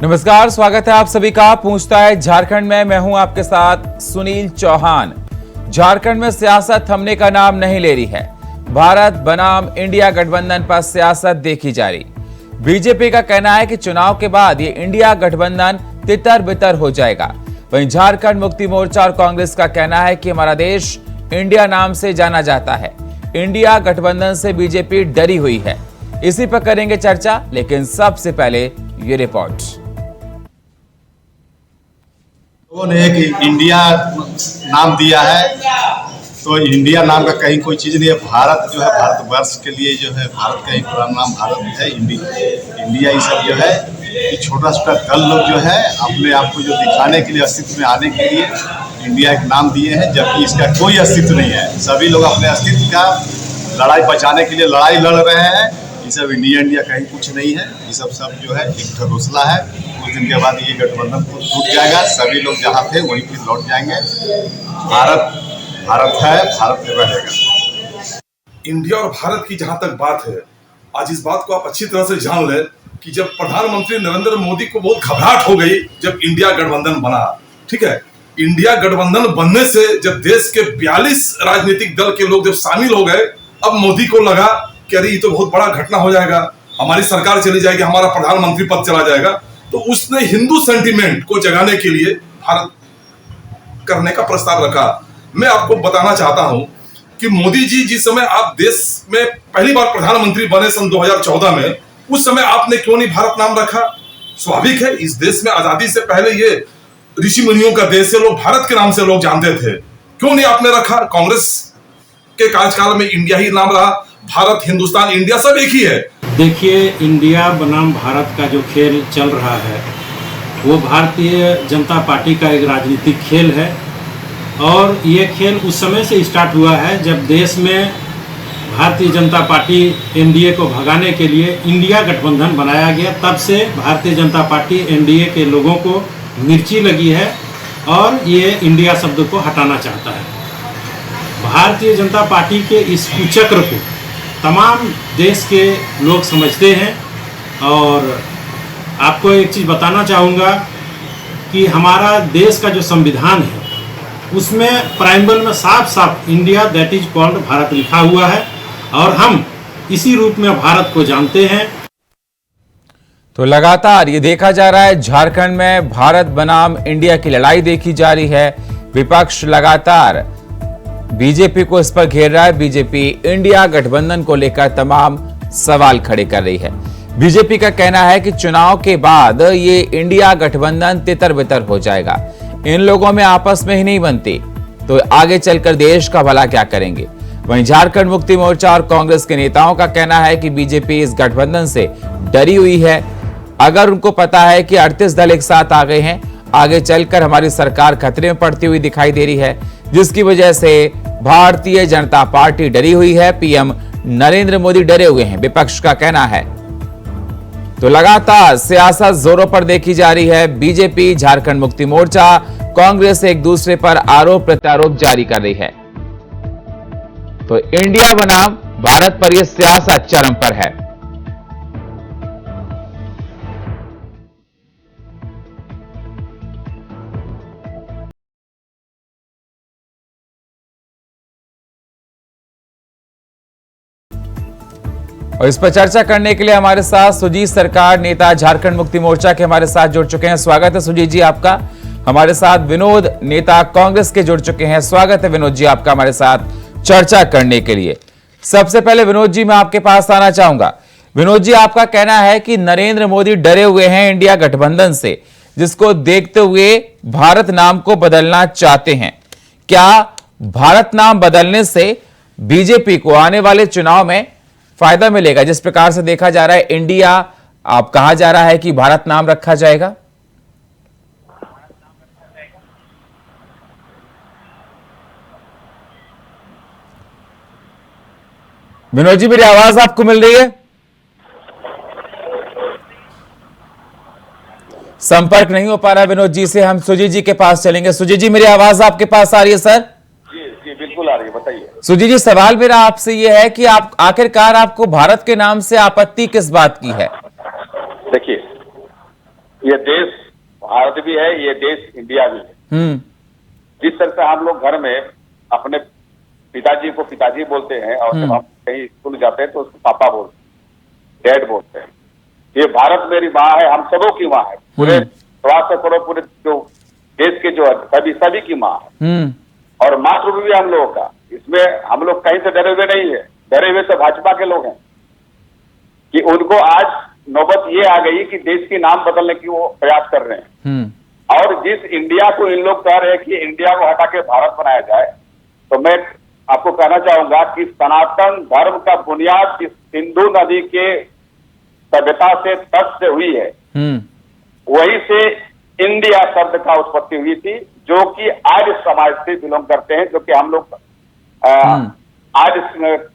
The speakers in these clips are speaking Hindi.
नमस्कार, स्वागत है आप सभी का। पूछता है झारखंड में, मैं हूं आपके साथ सुनील चौहान। झारखंड में सियासत थमने का नाम नहीं ले रही है। भारत बनाम इंडिया गठबंधन पर सियासत देखी जा रही। बीजेपी का कहना है कि चुनाव के बाद ये इंडिया गठबंधन तितर बितर हो जाएगा। वहीं झारखंड मुक्ति मोर्चा और कांग्रेस का कहना है कि हमारा देश इंडिया नाम से जाना जाता है। इंडिया गठबंधन से बीजेपी डरी हुई है। इसी पर करेंगे चर्चा, लेकिन सबसे पहले ये रिपोर्ट। लोगों ने एक इंडिया नाम दिया है, तो इंडिया नाम का कहीं कोई चीज़ नहीं है। भारत जो है, भारतवर्ष के लिए जो है, भारत का ही पूरा नाम भारत है। इंडिया ये सब जो है, ये छोटा छोटा दल लोग जो है अपने आप को जो दिखाने के लिए, अस्तित्व में आने के लिए इंडिया एक नाम दिए हैं, जबकि इसका कोई अस्तित्व नहीं है। सभी लोग अपने अस्तित्व का लड़ाई बचाने के लिए लड़ाई लड़ रहे हैं। ये सब इंडिया कहीं कुछ नहीं है। ये सब जो है एक घोषणा है। कुछ दिन के बाद ये गठबंधन टूट जाएगा। सभी लोग जहाँ थे वहीं पर लौट जाएंगे। भारत है, भारत में रहेगा। इंडिया और भारत की जहां तक बात है, आज इस बात को आप अच्छी तरह से जान लें कि जब प्रधानमंत्री नरेंद्र मोदी को बहुत घबराहट हो गई जब इंडिया गठबंधन बना, ठीक है, इंडिया गठबंधन बनने से जब देश के 42 राजनीतिक दल के लोग जब शामिल हो गए, अब मोदी को लगा कि अरे ये तो बहुत बड़ा घटना हो जाएगा, हमारी सरकार चली जाएगी, हमारा प्रधानमंत्री पद चला जाएगा। तो उसने हिंदू सेंटीमेंट को जगाने के लिए भारत करने का प्रस्ताव रखा। मैं आपको बताना चाहता हूं कि मोदी जी जिस समय आप देश में पहली बार प्रधानमंत्री बने सन 2014 में, उस समय आपने क्यों नहीं भारत नाम रखा? स्वाभाविक है, इस देश में आजादी से पहले ये ऋषि मुनियों का देश है, लोग भारत के नाम से लोग जानते थे। क्यों नहीं आपने रखा? कांग्रेस के कार्यकाल में इंडिया ही नाम रहा। भारत, हिंदुस्तान, इंडिया सब एक ही है। देखिए, इंडिया बनाम भारत का जो खेल चल रहा है वो भारतीय जनता पार्टी का एक राजनीतिक खेल है। और ये खेल उस समय से स्टार्ट हुआ है जब देश में भारतीय जनता पार्टी एनडीए को भगाने के लिए इंडिया गठबंधन बनाया गया। तब से भारतीय जनता पार्टी एनडीए के लोगों को मिर्ची लगी है और ये इंडिया शब्द को हटाना चाहता है। भारतीय जनता पार्टी के इस कुचक्र को तमाम देश के लोग समझते हैं। और आपको एक चीज़ बताना चाहूँगा कि हमारा देश का जो संविधान है उसमें प्राइमबल में साफ साफ India that is called Bharat लिखा हुआ है और हम इसी रूप में भारत को जानते हैं। तो लगातार ये देखा जा रहा है, झारखंड में भारत बनाम इंडिया की लड़ाई देखी जा रही है। विपक्ष लगातार बीजेपी को इस पर घेर रहा है। बीजेपी इंडिया गठबंधन को लेकर तमाम सवाल खड़े कर रही है। बीजेपी का कहना है कि चुनाव के बाद ये इंडिया गठबंधन तितर बितर हो जाएगा। इन लोगों में आपस में ही नहीं बनती तो आगे चलकर देश का भला क्या करेंगे। वहीं झारखंड मुक्ति मोर्चा और कांग्रेस के नेताओं का कहना है कि बीजेपी इस गठबंधन से डरी हुई है। अगर उनको पता है कि 38 दल एक साथ आ गए हैं, आगे चलकर हमारी सरकार खतरे में पड़ती हुई दिखाई दे रही है, जिसकी वजह से भारतीय जनता पार्टी डरी हुई है। पीएम नरेंद्र मोदी डरे हुए हैं, विपक्ष का कहना है। तो लगातार सियासत जोरों पर देखी जा रही है। बीजेपी, झारखंड मुक्ति मोर्चा, कांग्रेस एक दूसरे पर आरोप प्रत्यारोप जारी कर रही है। तो इंडिया बनाम भारत पर यह सियासत चरम पर है। और इस पर चर्चा करने के लिए हमारे साथ सुजीत सरकार, नेता झारखंड मुक्ति मोर्चा के हमारे साथ जुड़ चुके हैं। स्वागत है सुजीत जी आपका। हमारे साथ विनोद, नेता कांग्रेस के जुड़ चुके हैं। स्वागत है विनोद जी आपका हमारे साथ चर्चा करने के लिए। सबसे पहले विनोद जी मैं आपके पास आना चाहूंगा। विनोद जी, आपका कहना है कि नरेंद्र मोदी डरे हुए हैं इंडिया गठबंधन से, जिसको देखते हुए भारत नाम को बदलना चाहते हैं। क्या भारत नाम बदलने से बीजेपी को आने वाले चुनाव में फायदा मिलेगा? जिस प्रकार से देखा जा रहा है इंडिया आप कहा जा रहा है कि भारत नाम रखा जाएगा। विनोद जी, मेरी आवाज आपको मिल रही है? संपर्क नहीं हो पा रहा विनोद जी से। हम सुजीत जी के पास चलेंगे। सुजीत जी, मेरी आवाज आपके पास आ रही है सर? जी बिल्कुल आ रही है, बताइए। सुजीत जी, सवाल मेरा आपसे यह है कि आप आखिरकार आपको भारत के नाम से आपत्ति किस बात की है? देखिए, ये देश भारत भी है, ये देश इंडिया भी है। जिस तरह से हम लोग घर में अपने पिताजी को पिताजी बोलते हैं और जब हम कहीं स्कूल जाते हैं तो उसको पापा बोलते हैं, डैड बोलते हैं। ये भारत मेरी माँ है, हम सबों की माँ है, पूरे 125 करोड़ पूरे जो देश के जो सभी की माँ है। और मातृभूमि भी हम लोगों का, इसमें हम लोग कहीं से डरे हुए नहीं है। डरे हुए तो भाजपा के लोग हैं कि उनको आज नौबत ये आ गई कि देश के नाम बदलने की वो प्रयास कर रहे हैं। और जिस इंडिया को इन लोग कह रहे हैं कि इंडिया को हटा के भारत बनाया जाए, तो मैं आपको कहना चाहूंगा कि सनातन धर्म का बुनियाद इस सिंधु नदी के सभ्यता से तट से हुई है। वहीं से इंडिया शब्द का उत्पत्ति हुई थी, जो कि आर्य समाज से बिलोंग करते हैं, जो कि हम लोग आर्य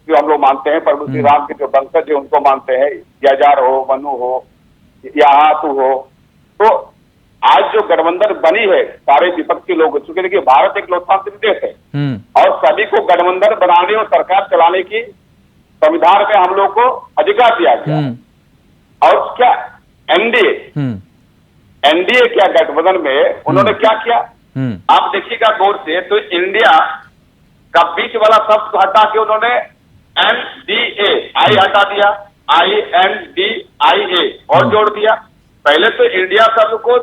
जो हम लोग मानते हैं, प्रभु श्री राम के जो वंशज है उनको मानते हैं, याजार हो, मनु हो या हाथू हो। तो आज जो गठबंधन बनी है, सारे विपक्ष के लोग हो चुके, लेकिन भारत एक लोकतांत्रिक देश है और सभी को गठबंधन बनाने और सरकार चलाने की संविधान में हम लोग को अधिकार दिया गया। और क्या एनडीए क्या गठबंधन में उन्होंने क्या किया, आप देखिएगा गौर से, तो इंडिया का बीच वाला शब्द हटा के उन्होंने एनडीए आई हटा दिया, INDIA और जोड़ दिया। पहले तो इंडिया शब्द को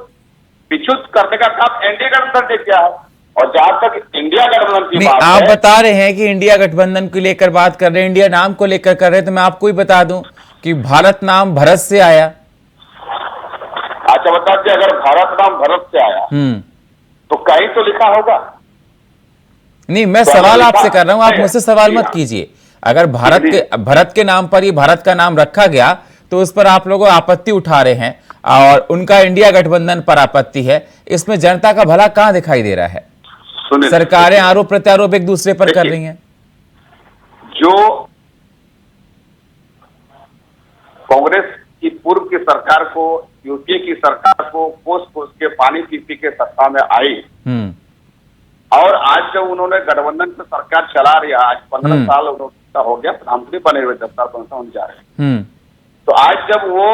विच्युत करने का काम एनडीए गठबंधन ने किया है। और जहां तक इंडिया गठबंधन की बात आप बता रहे हैं कि इंडिया गठबंधन को लेकर बात कर रहे हैं, इंडिया नाम को लेकर कर रहे हैं, तो मैं आपको ही बता दूं कि भारत नाम भरत से आया। अच्छा बता दीजिए, अगर भारत नाम भरत से आया तो कहीं तो लिखा होगा। नहीं, मैं सवाल आपसे कर रहा हूं, आप मुझसे सवाल मत कीजिए। अगर भारत के नाम पर ही भारत का नाम रखा गया तो उस पर आप लोग आपत्ति उठा रहे हैं और उनका इंडिया गठबंधन पर आपत्ति है। इसमें जनता का भला कहां दिखाई दे रहा है? सरकारें आरोप प्रत्यारोप एक दूसरे पर कर रही हैं। जो कांग्रेस की पूर्व की सरकार को, यूपीए की सरकार को कोस कोस के पानी पी के सत्ता में आई, और आज जब उन्होंने गठबंधन से सरकार चला रही है, आज 15 साल उन्होंने हो गया, प्रधानमंत्री बने हुए 10 साल 15 होने जा रहे हैं। तो आज जब वो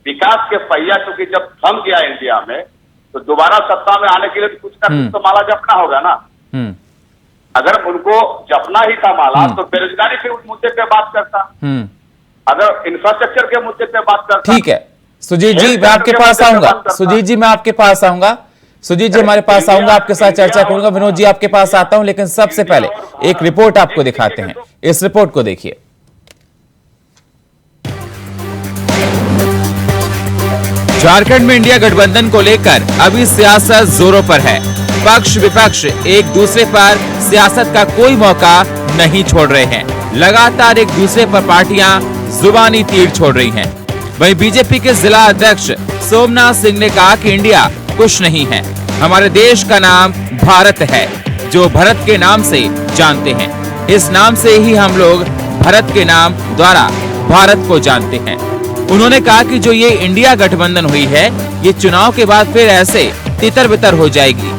विकास के पहिया चूंकि जब थम गया इंडिया में, तो दोबारा सत्ता में आने के लिए कुछ ना कुछ तो माला जपना होगा ना। अगर उनको जपना ही था माला, तो बेरोजगारी के मुद्दे पे बात करता, अगर इंफ्रास्ट्रक्चर के मुद्दे पे बात करता। ठीक है सुजीत जी, मैं आपके पास आऊंगा। सुजीत जी, मैं आपके पास आऊंगा। सुजीत जी हमारे पास आऊंगा, आपके साथ चर्चा करूंगा। विनोद जी आपके पास आता हूं, लेकिन सबसे पहले एक रिपोर्ट आपको दिखाते हैं। इस रिपोर्ट को देखिए। झारखंड में इंडिया गठबंधन को लेकर अभी सियासत जोरों पर है। पक्ष विपक्ष एक दूसरे पर सियासत का कोई मौका नहीं छोड़ रहे हैं। लगातार एक दूसरे पर पार्टियां जुबानी तीर छोड़ रही हैं। वहीं बीजेपी के जिला अध्यक्ष सोमनाथ सिंह ने कहा कि इंडिया कुछ नहीं है, हमारे देश का नाम भारत है, जो भरत के नाम से जानते हैं। इस नाम से ही हम लोग भरत के नाम द्वारा भारत को जानते हैं। उन्होंने कहा कि जो ये इंडिया गठबंधन हुई है, ये चुनाव के बाद फिर ऐसे तितर बितर हो जाएगी।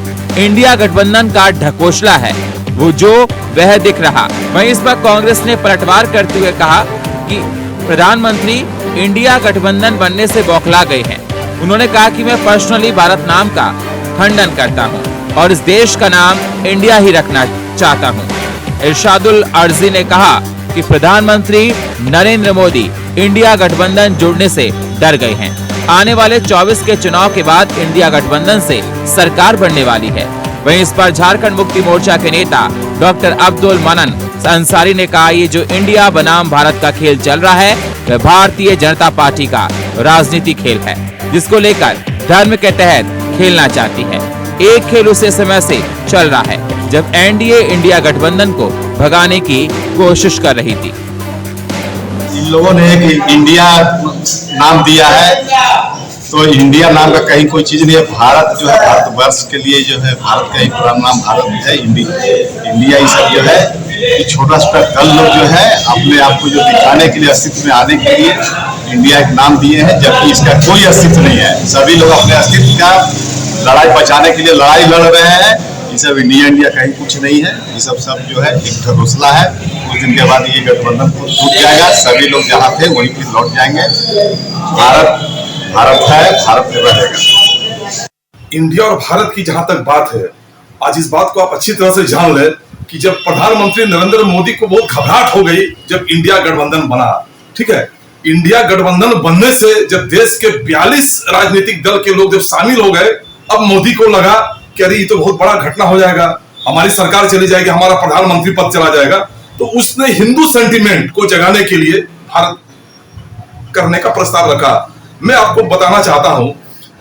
इंडिया गठबंधन का ढकोसला है, वो जो वह दिख रहा। वहीं इस पर कांग्रेस ने पलटवार करते हुए कहा कि प्रधानमंत्री इंडिया गठबंधन बनने से बौखला गए हैं। उन्होंने कहा कि मैं पर्सनली भारत नाम का खंडन करता हूं और इस देश का नाम इंडिया ही रखना चाहता हूं। इरशादुल अर्जी ने कहा कि प्रधानमंत्री नरेंद्र मोदी इंडिया गठबंधन जुड़ने से डर गए हैं। आने वाले 24 के चुनाव के बाद इंडिया गठबंधन से सरकार बनने वाली है। वहीं इस पर झारखंड मुक्ति मोर्चा के नेता डॉक्टर अब्दुल मन्नान अंसारी ने कहा, ये जो इंडिया बनाम भारत का खेल चल रहा है, वह भारतीय जनता पार्टी का राजनीति खेल है, जिसको लेकर धर्म के तहत खेलना चाहती है। एक खेल उसे समय से चल रहा है जब एनडीए इंडिया गठबंधन को भगाने की कोशिश कर रही थी। इन लोगों ने एक इंडिया नाम दिया है, तो इंडिया नाम का कहीं कोई चीज नहीं है। भारत जो है, भारतवर्ष के लिए जो है, भारत का एक पुराना नाम भारत है। इंडिया ये सब जो है, छोटा छोटा दल लोग जो है अपने आप को जो दिखाने के लिए, अस्तित्व में आने के लिए इंडिया एक नाम दिए हैं, जबकि इसका कोई अस्तित्व नहीं है। सभी लोग अपने अस्तित्व का लड़ाई बचाने के लिए लड़ाई लड़ रहे हैं। ये सब इंडिया कहीं कुछ नहीं है। ये सब जो है एक ढकोसला है। कुछ दिन के बाद ये गठबंधन टूट जाएगा, सभी लोग जहाँ थे वहीं पे लौट जाएंगे। भारत भारत है, भारत में रहेगा। इंडिया और भारत की जहां तक बात है, आज इस बात को आप अच्छी तरह से जान लें कि जब प्रधानमंत्री नरेंद्र मोदी को बहुत घबराहट हो गई जब इंडिया गठबंधन बना, ठीक है, इंडिया गठबंधन बनने से जब देश के 42 राजनीतिक दल के लोग जब शामिल हो गए, अब मोदी को लगा कि अरे ये तो बहुत बड़ा घटना हो जाएगा, हमारी सरकार चली जाएगी, हमारा प्रधानमंत्री पद चला जाएगा। तो उसने हिंदू सेंटिमेंट को जगाने के लिए भारत करने का प्रस्ताव रखा। मैं आपको बताना चाहता हूं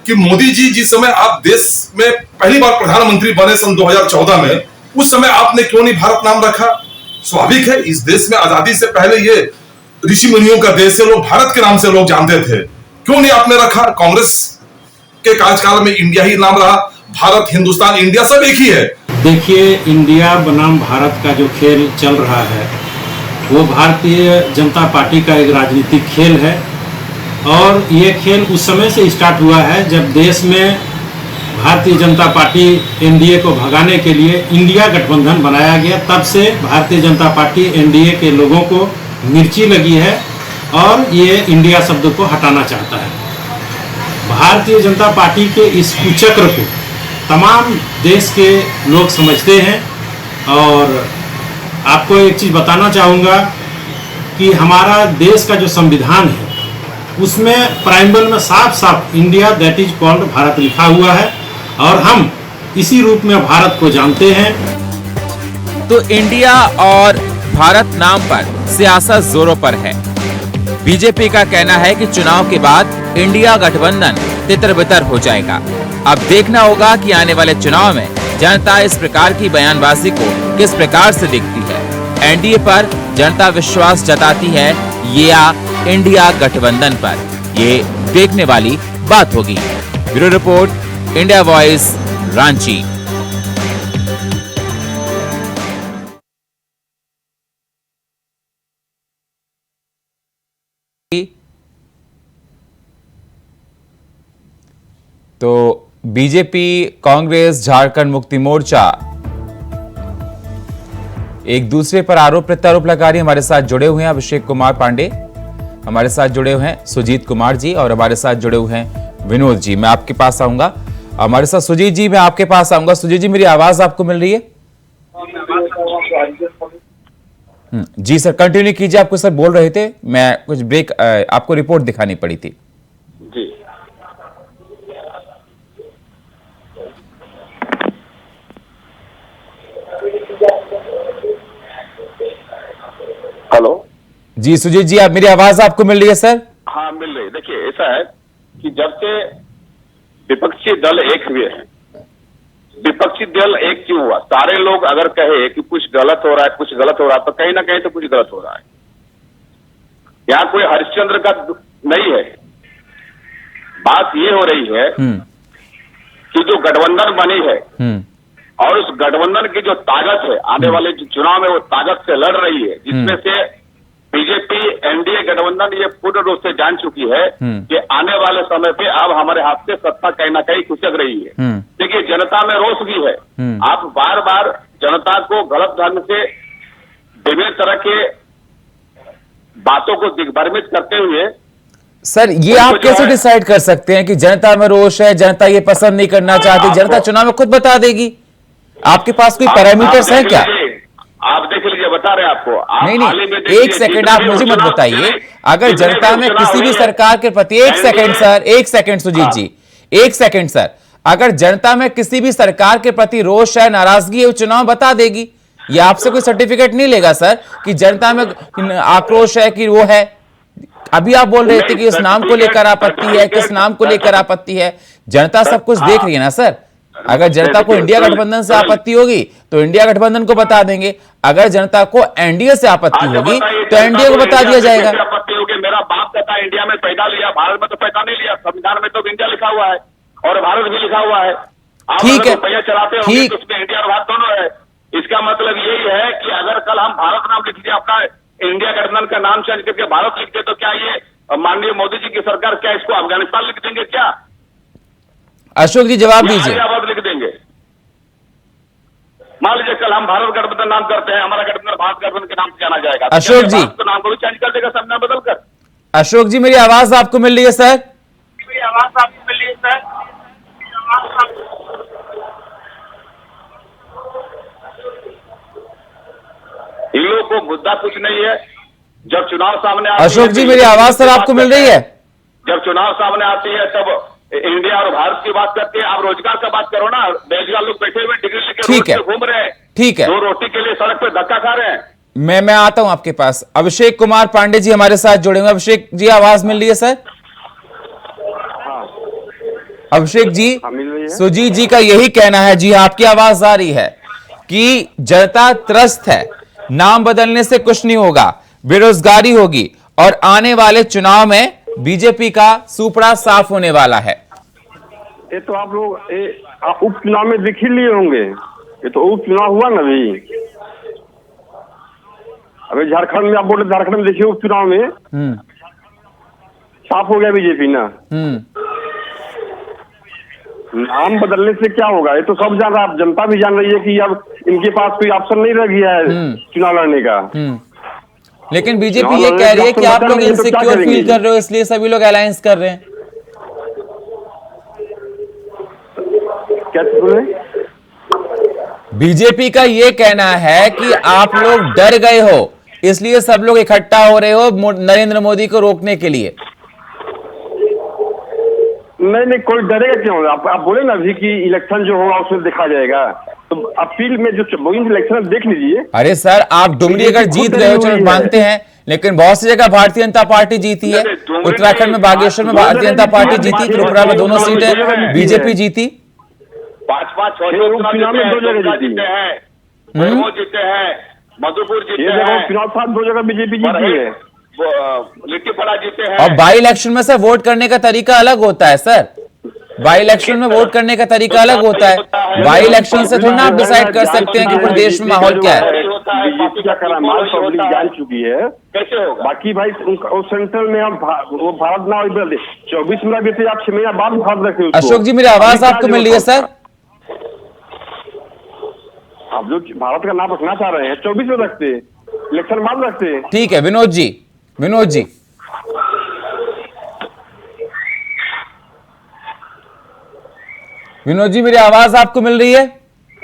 कि मोदी जी जिस समय आप देश में पहली बार प्रधानमंत्री बने सन 2014 में, उस समय आपने क्यों नहीं भारत नाम रखा? स्वाभाविक है, इस देश में आजादी से पहले ये ऋषि मुनियों का देश है, लोग भारत के नाम से लोग जानते थे, क्यों नहीं आपने रखा? कांग्रेस के कार्यकाल में इंडिया ही नाम रहा, भारत, हिंदुस्तान, इंडिया सब एक ही है। देखिए, इंडिया बनाम भारत का जो खेल चल रहा है वो भारतीय जनता पार्टी का एक राजनीतिक खेल है और ये खेल उस समय से स्टार्ट हुआ है जब देश में भारतीय जनता पार्टी एनडीए को भगाने के लिए इंडिया गठबंधन बनाया गया। तब से भारतीय जनता पार्टी एनडीए के लोगों को मिर्ची लगी है और ये इंडिया शब्द को हटाना चाहता है। भारतीय जनता पार्टी के इस कुचक्र को तमाम देश के लोग समझते हैं और आपको एक चीज़ बताना चाहूँगा कि हमारा देश का जो संविधान है उसमें प्राइमबल में साफ साफ India that is called Bharat लिखा हुआ है और हम इसी रूप में भारत को जानते हैं। तो इंडिया और भारत नाम पर सियासत जोरों पर है। बीजेपी का कहना है कि चुनाव के बाद इंडिया गठबंधन तितर-बितर हो जाएगा। अब देखना होगा कि आने वाले चुनाव में जनता इस प्रकार की बयानबाजी को किस प्रकार से देखती है। एनडीए पर जनता विश्वास जताती है या इंडिया गठबंधन पर, ये देखने वाली बात होगी। Bureau report, India voice, Ranchi. तो बीजेपी, कांग्रेस, झारखंड मुक्ति मोर्चा एक दूसरे पर आरोप प्रत्यारोप लगा रही। हमारे साथ जुड़े हुए हैं अभिषेक कुमार पांडे, हमारे साथ जुड़े हुए हैं सुजीत कुमार जी और हमारे साथ जुड़े हुए हैं विनोद जी। मैं आपके पास आऊंगा, हमारे साथ सुजीत जी, मैं आपके पास आऊंगा। सुजीत जी, मेरी आवाज आपको मिल रही है? जी सर, कंटिन्यू कीजिए। आपको सर बोल रहे थे, मैं कुछ ब्रेक, आपको रिपोर्ट दिखानी पड़ी थी। जी, हेलो जी सुजीत जी, आप मेरी आवाज आपको मिल रही है सर? हाँ, मिल रही। देखिए, ऐसा है कि जब से विपक्षी दल एक हुए हैं, विपक्षी दल एक क्यों हुआ? सारे लोग अगर कहे कि कुछ गलत हो रहा है, कुछ गलत हो रहा है, तो कहीं ना कहीं तो कुछ गलत हो रहा है। यहाँ कोई हरिश्चंद्र का नहीं है। बात ये हो रही है कि जो गठबंधन बनी है और उस गठबंधन की जो ताकत है, आने वाले जो चुनाव में वो ताकत से लड़ रही है, जिसमें से बीजेपी एनडीए गठबंधन ये पूर्ण रूप से जान चुकी है कि आने वाले समय पे अब हमारे हाथ से सत्ता कहीं ना कहीं खिसक रही है। देखिए, जनता में रोष भी है। आप बार बार जनता को गलत ढंग से विभिन्न तरह के बातों को दिग्भ्रमित करते हुए, सर ये आप कैसे डिसाइड कर सकते हैं कि जनता में रोष है, जनता ये पसंद नहीं करना चाहती? जनता चुनाव में खुद बता देगी। आपके पास कोई पैरामीटर्स हैं क्या? आप देख लीजिए, बता रहे हैं आपको। नहीं, एक सेकंड, आप मुझे मत बताइए। अगर जनता में किसी भी सरकार के प्रति, एक सेकंड सर, एक सेकंड सुजीत जी, एक सेकंड सर, अगर जनता में किसी भी सरकार के प्रति रोष है, नाराजगी है, वो चुनाव बता देगी। ये आपसे कोई सर्टिफिकेट नहीं लेगा सर कि जनता में आक्रोश है कि वो है। अभी आप बोल रहे थे कि इस नाम को लेकर आपत्ति है, किस नाम को लेकर आपत्ति है। जनता सब कुछ देख रही है ना सर। अगर जनता को इंडिया गठबंधन से आपत्ति होगी तो इंडिया गठबंधन को बता देंगे, अगर जनता को एनडीए से आपत्ति होगी तो एनडीए को बता दिया जाएगा। आपत्ति होगी, मेरा बाप कहता है इंडिया में पैदा लिया, भारत में तो पैदा नहीं लिया। संविधान में तो इंडिया लिखा हुआ है और भारत भी लिखा हुआ है। ठीक है, रुपया चलाते होंगे तो उसमें इंडिया और भारत दोनों है। इसका मतलब यही है कि अगर कल हम भारत नाम लिख दिया, अपना इंडिया गठबंधन का नाम चेंज करके भारत लिख दे, तो क्या ये माननीय मोदी जी की सरकार क्या इसको अफगानिस्तान लिख देंगे क्या? अशोक जी जवाब दीजिए। लिख देंगे। मान लीजिए कल हम भारत गठबंधन नाम करते हैं, हमारा गठबंधन भारत गठबंधन के नाम से जाना जाएगा। अशोक जी, तो नाम को भी चेंज कर देगा संविधान बदल कर। अशोक जी, मेरी आवाज आपको मिल रही है सर? आवाज आपको मिल रही है सर? इन लोगों को मुद्दा कुछ नहीं है। जब चुनाव सामने आती अशोक है, जी तो मेरी आवाज सर आपको मिल रही है? जब चुनाव सामने आती है तब इंडिया और भारत की बात करते हैं। आप रोजगार का बात करो ना। बेरोजगार लोग बैठे हुए डिग्री लेकर ठीक है। रोड पे घूम रहे हैं, ठीक है, 2 रोटी के लिए सड़क पे धक्का खा रहे हैं। मैं आता हूं आपके पास। अभिषेक कुमार पांडे जी हमारे साथ जुड़े हुए। अभिषेक जी आवाज मिल रही है सर? अभिषेक जी, सुजीत जी का यही कहना है, जी आपकी आवाज आ रही है, कि जनता त्रस्त है, नाम बदलने से कुछ नहीं होगा, बेरोजगारी होगी और आने वाले चुनाव में बीजेपी का सुपड़ा साफ होने वाला है। ये तो आप लोग उपचुनाव में देख ही लिए होंगे। ये तो उपचुनाव हुआ ना अभी। अभी झारखंड में आप बोले, झारखंड में देखिए उपचुनाव में साफ हो गया बीजेपी ना। नाम बदलने से क्या होगा, ये तो सब जान रहा है, जनता भी जान रही है कि अब इनके पास कोई ऑप्शन नहीं रह गया है चुनाव लड़ने का। लेकिन बीजेपी ये कह रही है कि आप लोग इनसिक्योर फील कर रहे हो, इसलिए सभी लोग अलायंस कर रहे हैं। क्या बोले? बीजेपी का ये कहना है कि आप लोग डर गए हो, इसलिए सब लोग इकट्ठा हो रहे हो नरेंद्र मोदी को रोकने के लिए। नहीं, कोई डरेगा क्यों? आप बोले ना अभी कि इलेक्शन जो होगा उसमें देखा जाएगा, तो अपील में जो इलेक्शन देख लीजिए। अरे सर, आप डुमरी अगर जीत गए हो चलो मानते हैं, लेकिन बहुत सी जगह भारतीय जनता पार्टी जीती है। उत्तराखंड में, बागेश्वर में भारतीय जनता पार्टी जीती, त्रिपुरा में दोनों सीटें बीजेपी जीती। 5-5, 6-6 उपचुनाव में 2 जगह जीते हैं, महमूद जीते हैं, मधुपुर जीते हैं, चुनाव 2 जगह बीजेपी जीती है, लिट्टीपड़ा जीते हैं। और बाई इलेक्शन में सर वोट करने का तरीका अलग होता है सर। बाई इलेक्शन में वोट करने का तरीका अलग होता है। बाई इलेक्शन से थोड़ी ना आप डिसाइड कर सकते हैं कि प्रदेश में माहौल क्या है। बीजेपी का करामाल पब्लिक जान चुकी है। कैसे होगा? बाकी भाई सेंट्रल में हम वो भारत ना 24 महीना बीते, आप 6 महीना बाद भारत रखे। अशोक जी मेरी आवाज आपको मिल रही है सर? आप जो भारत का नाम रखना चाह रहे हैं 24 में रखते, इलेक्शन बाद रखते। ठीक है विनोद जी, विनोद जी विनोद जी मेरी आवाज आपको मिल रही है?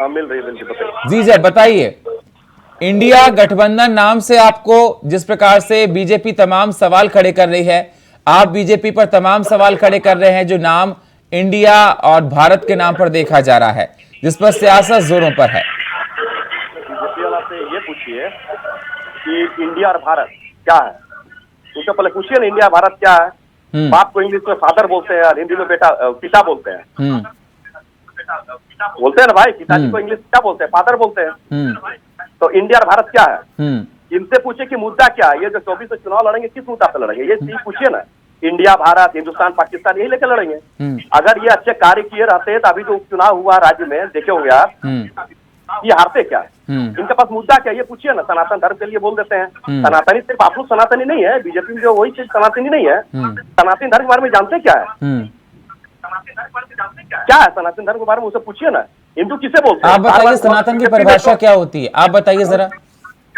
हाँ मिल रही है। जी सर बताइए, इंडिया गठबंधन नाम से आपको जिस प्रकार से बीजेपी तमाम सवाल खड़े कर रही है, आप बीजेपी पर तमाम सवाल खड़े कर रहे हैं जो नाम इंडिया और भारत के नाम पर देखा जा रहा है, जिस पर सियासत जोरों पर है। बीजेपी वाला से ये पूछिए कि इंडिया और भारत क्या है, उनसे पहले पूछिए ना इंडिया भारत क्या है। बाप को इंग्लिश में फादर बोलते हैं और हिंदी में बेटा पिता बोलते हैं। बोलते हैं ना भाई, पिताजी को इंग्लिश क्या बोलते हैं? फादर बोलते हैं। तो इंडिया और भारत क्या है? इनसे पूछे कि मुद्दा क्या है, ये जो 24 में चुनाव लड़ेंगे किस मुद्दा पे लड़ेंगे, ये चीज पूछिए ना। इंडिया भारत, हिंदुस्तान पाकिस्तान यही लेकर लड़ेंगे। अगर ये अच्छे कार्य किए रहते तो अभी जो उपचुनाव हुआ राज्य में देखे होंगे आप, ये हारते क्या? इनके पास मुद्दा क्या, ये पूछिए ना। सनातन धर्म के लिए बोल देते हैं। सनातनी सिर्फ आप लोग सनातनी नहीं है, बीजेपी में जो वही चीज सनातनी नहीं है। सनातन धर्म के बारे में जानते क्या है? क्या है सनातन धर्म के बारे में, उसे पूछिए ना। हिंदू किसे बोलते हैं? आप बताइए सनातन की परिभाषा क्या होती है, आप बताइए जरा।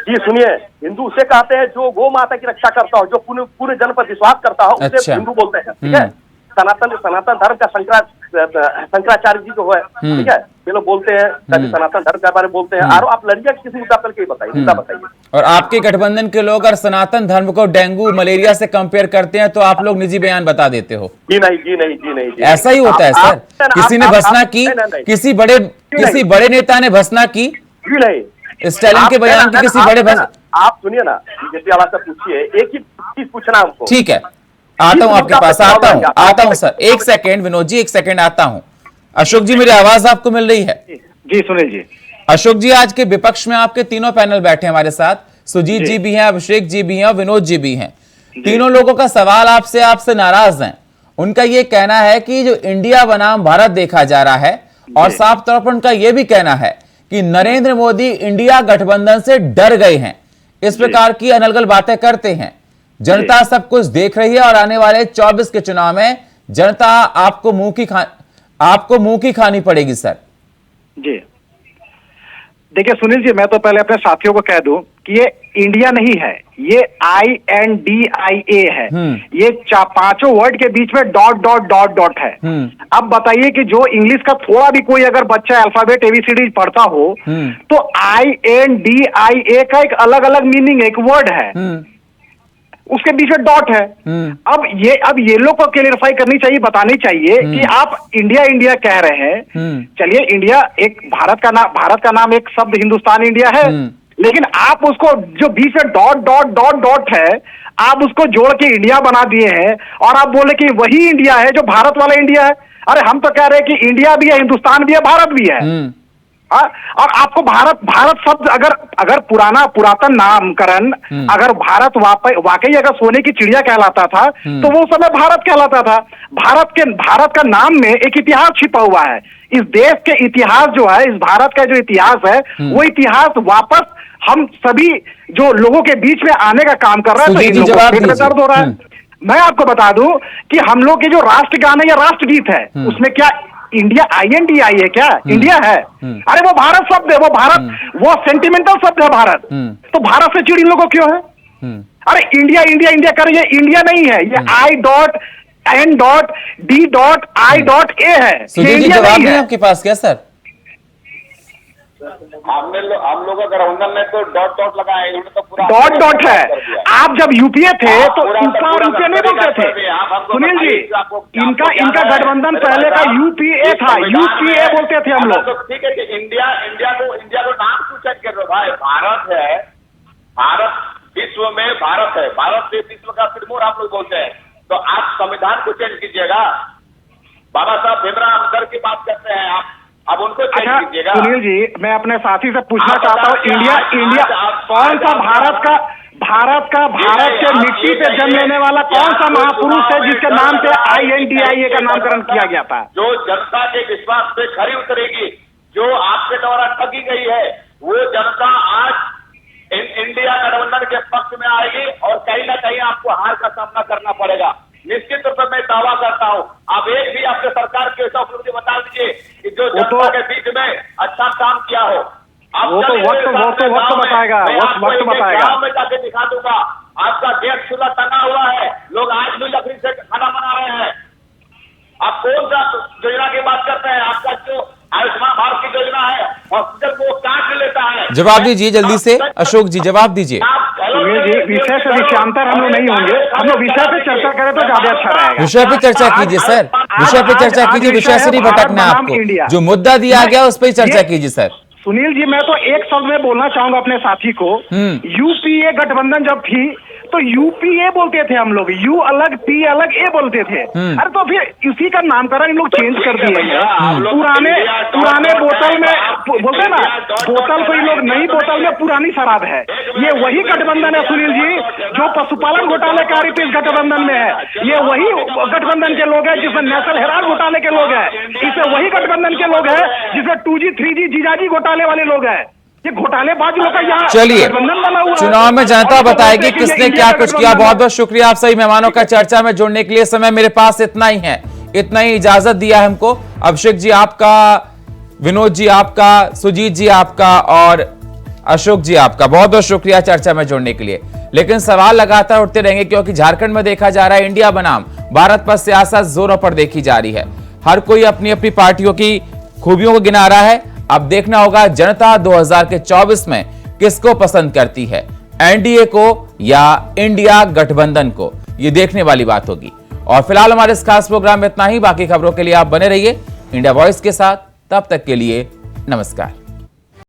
जी सुनिए, हिंदू उसे कहते हैं जो गौ माता की रक्षा करता हो, जो पूरे जन पर विश्वास करता हो, उसे हिंदू बोलते हैं। ठीक है। सनातन धर्म का शंकराचार्य जी जो है, ठीक है, ये लोग बोलते हैं सनातन धर्म के बारे में बोलते हैं। और आप लड़िया किस मुद्दा पर के बताइए, मुद्दा बताइए। और आपके गठबंधन के लोग अगर सनातन धर्म को डेंगू मलेरिया से कंपेयर करते हैं तो आप लोग निजी बयान बता देते हो। जी नहीं। ऐसा ही होता है सर। किसी ने भर्त्सना की, किसी बड़े नेता ने भर्त्सना की, जी नहीं, स्टालिन के बयान की किसी बड़े आप सुनिए ना, बीजेपी वाला से पूछिए, एक ही चीज पूछना हमको। ठीक है, आता हूं आपके पास, आता हूं सर, एक सेकेंड विनोद जी, एक सेकेंड आता हूं। अशोक जी मेरी आवाज आपको मिल रही है? जी सुनील जी। अशोक जी आज के विपक्ष में आपके तीनों पैनल बैठे हमारे साथ, सुजीत जी भी हैं, अभिषेक जी भी हैं और विनोद जी भी हैं। तीनों लोगों का सवाल आपसे नाराज हैं। उनका यह कहना है कि जो इंडिया बनाम भारत देखा जा रहा है, और साफ तौर पर उनका यह भी कहना है कि नरेंद्र मोदी इंडिया गठबंधन से डर गए हैं। इस प्रकार की अनलगल बातें करते हैं। जनता सब कुछ देख रही है और आने वाले 24 के चुनाव में जनता आपको मुंह की खानी पड़ेगी सर। जी देखिए सुनील जी, मैं तो पहले अपने साथियों को कह दूं कि ये इंडिया नहीं है, ये INDIA है। ये 5 वर्ड के बीच में डॉट डॉट डॉट डॉट है। अब बताइए कि जो इंग्लिश का थोड़ा भी कोई अगर बच्चा अल्फाबेट ABCD पढ़ता हो तो INDIA का एक अलग अलग मीनिंग है, एक वर्ड है, उसके बीच में डॉट है। अब ये लोग को क्लियरिफाई करनी चाहिए, बतानी चाहिए कि आप इंडिया इंडिया कह रहे हैं। चलिए, इंडिया एक भारत का नाम एक शब्द हिंदुस्तान इंडिया है, लेकिन आप उसको जो बीच में डॉट डॉट डॉट डॉट है, आप उसको जोड़ के इंडिया बना दिए हैं और आप बोले कि वही इंडिया है जो भारत वाला इंडिया है। अरे हम तो कह रहे हैं कि इंडिया भी है, हिंदुस्तान भी है, भारत भी है। और आपको भारत शब्द अगर पुरातन नामकरण अगर भारत वाकई अगर सोने की चिड़िया कहलाता था तो वो समय भारत कहलाता था। भारत का नाम में एक इतिहास छिपा हुआ है। इस देश के इतिहास जो है, इस भारत का जो इतिहास है, वो इतिहास वापस हम सभी जो लोगों के बीच में आने का काम कर रहा है, तो इन लोगों को पेट में दर्द हो रहा है। मैं आपको बता दूं कि हम लोग के जो राष्ट्रगान या राष्ट्रगीत है, उसमें क्या इंडिया INDI है क्या? इंडिया है? अरे वो भारत शब्द है, वो सेंटिमेंटल शब्द है भारत। तो भारत से चिड़ इन लोगों को क्यों है? अरे इंडिया इंडिया इंडिया कर, ये इंडिया नहीं है, ये I.N.D.I.A है। सुजीत जी, जवाब नहीं आपके पास क्या सर? हम लोग गठबंधन में तो डॉट डॉट लगाए, तो पूरा डॉट डॉट है। आप जब यूपीए थे तो ऊपर नहीं बोलते थे। सुनील जी, इनका गठबंधन पहले का UPA था, UPA बोलते थे हम लोग। तो ठीक है कि इंडिया को नाम क्यों चेंज कर रहे हो भाई? भारत है, भारत विश्व में भारत है, भारत से विश्व का सिरमौर आप लोग बोलते हैं, तो आप संविधान को चेंज कीजिएगा। बाबा साहब भीमराव अम्बेडकर की बात करते हैं आप, अब उनको चेंज कीजिएगा। सुनील जी, मैं अपने साथी से पूछना चाहता हूँ, इंडिया कौन सा भारत के मिट्टी पे जन्म लेने वाला कौन सा महापुरुष है जिसके नाम पे INDIA का नामकरण किया गया था? जो जनता के विश्वास पे खरी उतरेगी, जो आपके द्वारा ठगी गई है, वो जनता आज इंडिया गठबंधन के पक्ष में आएगी और कहीं ना कहीं आपको हार का सामना करना पड़ेगा। निश्चित रूप से मैं दावा करता हूँ। आप एक भी आपके सरकार के मुझे बता दीजिए कि जो जनता के बीच में अच्छा काम किया हो। वो तो वक्त बताएगा, वक्त बताएगा। गाँव में जाके दिखा दूंगा, आपका गैस चूल्हा टंगा हुआ है, लोग आज भी लकड़ी से खाना बना रहे हैं। आप कौन सा योजना की बात करते हैं? आपका जो आयुष्मान भारत की योजना है, हॉस्पिटल को काट लेता है। जवाब दीजिए जल्दी से अशोक जी, जवाब दीजिए। विषय से विषयांतर हम लोग नहीं होंगे, हम लोग विषय पे चर्चा करें तो ज्यादा अच्छा रहेगा। विषय पे चर्चा कीजिए सर, विषय पे चर्चा कीजिए, विषय से नहीं भटकना आपको। जो मुद्दा दिया गया उस पर चर्चा कीजिए सर। सुनील जी, मैं तो एक शब्द में बोलना चाहूंगा अपने साथी को। UPA गठबंधन जब थी तो UPA बोलते थे हम लोग, U अलग P अलग A बोलते थे। अरे तो फिर इसी का नामकरण इन लोग चेंज कर दिए हैं। पुराने बोतल में बोलते ना, बोतल कोई लोग नई बोतल में पुरानी शराब है। ये वही गठबंधन है सुनील जी, जो पशुपालन घोटाले का आरोप इस गठबंधन में है। ये वही गठबंधन के लोग हैं जिसमें नेशनल हेराल्ड घोटाले के लोग हैं, इसे वही गठबंधन के लोग हैं जिसमें 2G 3G जीजाजी घोटाले वाले लोग हैं। ये घोटालेबाज लोग का यहाँ चलिए, चुनाव में जनता बताएगी किसने क्या कुछ किया। बहुत बहुत शुक्रिया आप सभी मेहमानों का चर्चा में जुड़ने के लिए। समय मेरे पास इतना ही है, इतना ही इजाजत दिया है हमको। अभिषेक जी आपका, विनोद जी आपका, सुजीत जी आपका और अशोक जी आपका बहुत बहुत शुक्रिया चर्चा में जुड़ने के लिए। लेकिन सवाल लगातार उठते रहेंगे क्योंकि झारखंड में देखा जा रहा है इंडिया बनाम भारत पर सियासत जोरों पर देखी जा रही है। हर कोई अपनी अपनी पार्टियों की खूबियों को गिना रहा है। अब देखना होगा जनता 2024 में किसको पसंद करती है, NDA को या इंडिया गठबंधन को, यह देखने वाली बात होगी। और फिलहाल हमारे इस खास प्रोग्राम में इतना ही। बाकी खबरों के लिए आप बने रहिए इंडिया वॉइस के साथ। तब तक के लिए नमस्कार।